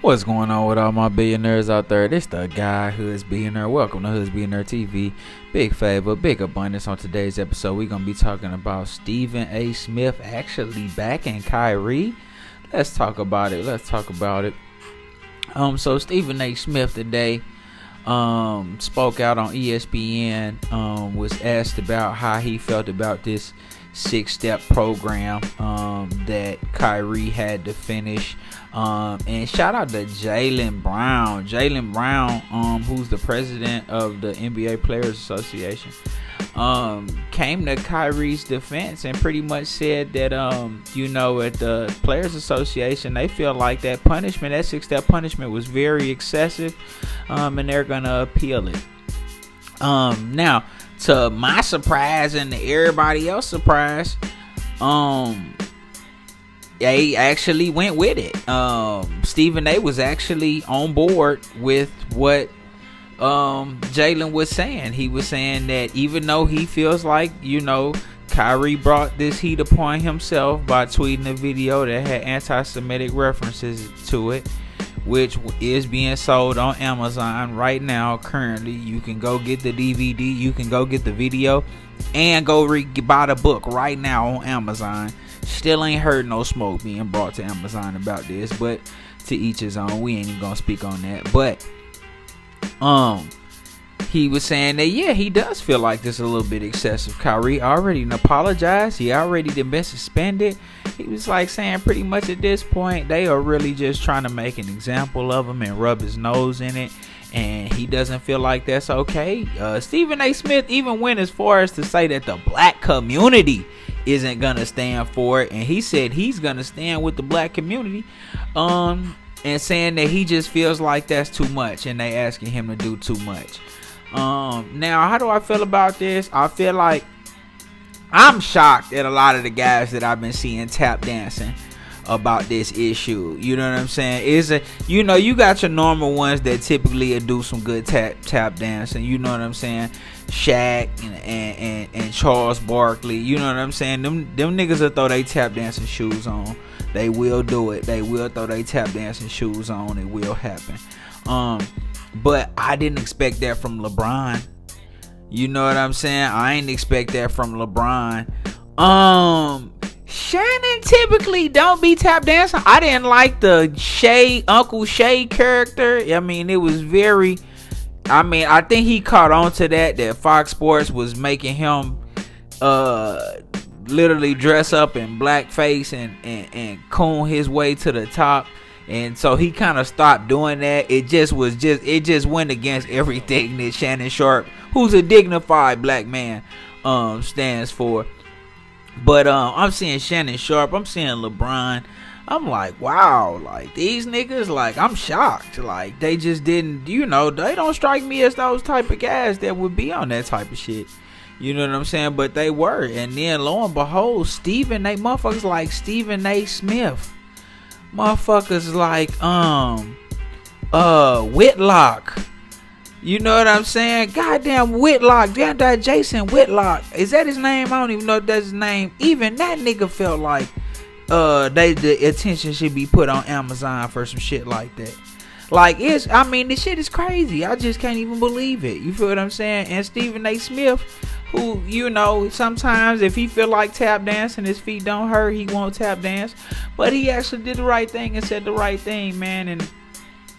What's going on with all my billionaires out there? This the guy who is billionaire. Welcome to Who's Billionaire TV. Big favor, big abundance. On today's episode, we're gonna be talking about Stephen A. Smith actually backing Kyrie. Let's talk about it. So Stephen A. Smith today spoke out on ESPN. Was asked about how he felt about this 6-step program that Kyrie had to finish. And shout out to Jaylen Brown. Who's the president of the NBA Players Association, came to Kyrie's defense and pretty much said that at the Players Association they feel like that 6-step punishment was very excessive, and they're gonna appeal it. Now, to my surprise and to everybody else's surprise, they actually went with it. Stephen A. was actually on board with what Jaylen was saying. He was saying that even though he feels like, Kyrie brought this heat upon himself by tweeting a video that had anti-Semitic references to it, which is being sold on Amazon right now. Currently, you can go get the DVD, you can go get the video, and go buy the book right now on Amazon. Still ain't heard no smoke being brought to Amazon about this, but to each his own. We ain't even gonna speak on that. But he was saying that he does feel like this is a little bit excessive. Kyrie already apologized. He already been suspended. He was like saying pretty much at this point they are really just trying to make an example of him and rub his nose in it, and he doesn't feel like that's okay. Stephen A. Smith even went as far as to say that the black community isn't gonna stand for it, and he said he's gonna stand with the black community, and saying that he just feels like that's too much and they asking him to do too much. Now, how do I feel about this? I feel like I'm shocked at a lot of the guys that I've been seeing tap dancing about this issue. You know what I'm saying? You got your normal ones that typically do some good tap dancing. You know what I'm saying? Shaq and Charles Barkley. You know what I'm saying? Them niggas will throw they tap dancing shoes on. They will do it. They will throw they tap dancing shoes on. It will happen. But I didn't expect that from LeBron. You know what I'm saying? I ain't expect that from LeBron. Shannon typically don't be tap dancing. I didn't like the Uncle Shay character. I mean, it was very... I think he caught on to that Fox Sports was making him literally dress up in blackface and coon his way to the top. And so he kind of stopped doing that. It just went against everything that Shannon Sharpe, who's a dignified black man, stands for. But I'm seeing Shannon Sharpe, I'm seeing LeBron. I'm like, wow, like these niggas, like I'm shocked. Like they just didn't, they don't strike me as those type of guys that would be on that type of shit. You know what I'm saying? But they were. And then lo and behold, motherfuckers like Stephen A. Smith. Motherfuckers like Whitlock. You know what I'm saying? Goddamn Whitlock. Goddamn Jason Whitlock. Is that his name? I don't even know if that's his name. Even that nigga felt like the attention should be put on Amazon for some shit like that. Like this shit is crazy. I just can't even believe it. You feel what I'm saying? And Stephen A. Smith, who, sometimes if he feel like tap dancing, his feet don't hurt, he won't tap dance. But he actually did the right thing and said the right thing, man. And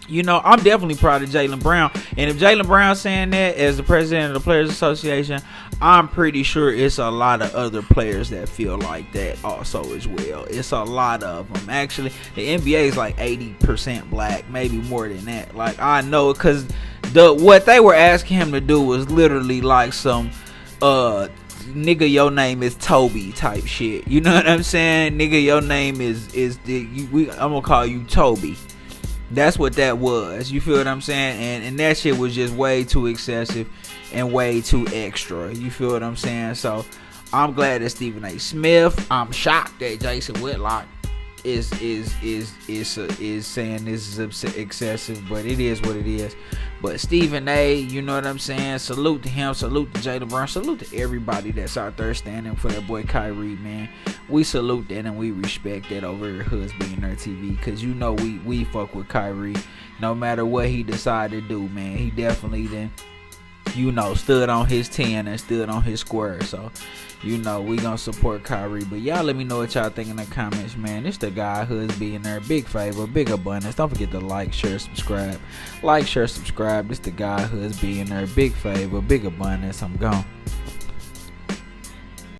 I'm definitely proud of Jaylen Brown. And if Jaylen Brown saying that as the president of the Players Association, I'm pretty sure it's a lot of other players that feel like that also as well. It's a lot of them. Actually, the NBA is like 80% black, maybe more than that. Like, I know, because what they were asking him to do was literally like some nigga, your name is Toby type shit. You know what I'm saying? Nigga, your name I'm gonna call you Toby. That's what that was. You feel what I'm saying? And that shit was just way too excessive and way too extra. You feel what I'm saying? So I'm glad that Stephen A. Smith. I'm shocked that Jason Whitlock is saying this is excessive, but it is what it is. But Stephen A, you know what I'm saying? Salute to him, salute to Jaylen Brown, salute to everybody that's out there standing for that boy Kyrie, man. We salute that and we respect that over at Hoods Billionaire TV, cause you know we fuck with Kyrie, no matter what he decide to do, man. He definitely then, you know, stood on his 10 and stood on his square. So, you know, we gonna support Kyrie. But y'all let me know what y'all think in the comments, man. It's the guy Hoods being there. Big favor, big abundance. Don't forget to like, share, subscribe. Like, share, subscribe. It's the guy Hoods being there. Big favor, big abundance. I'm gone.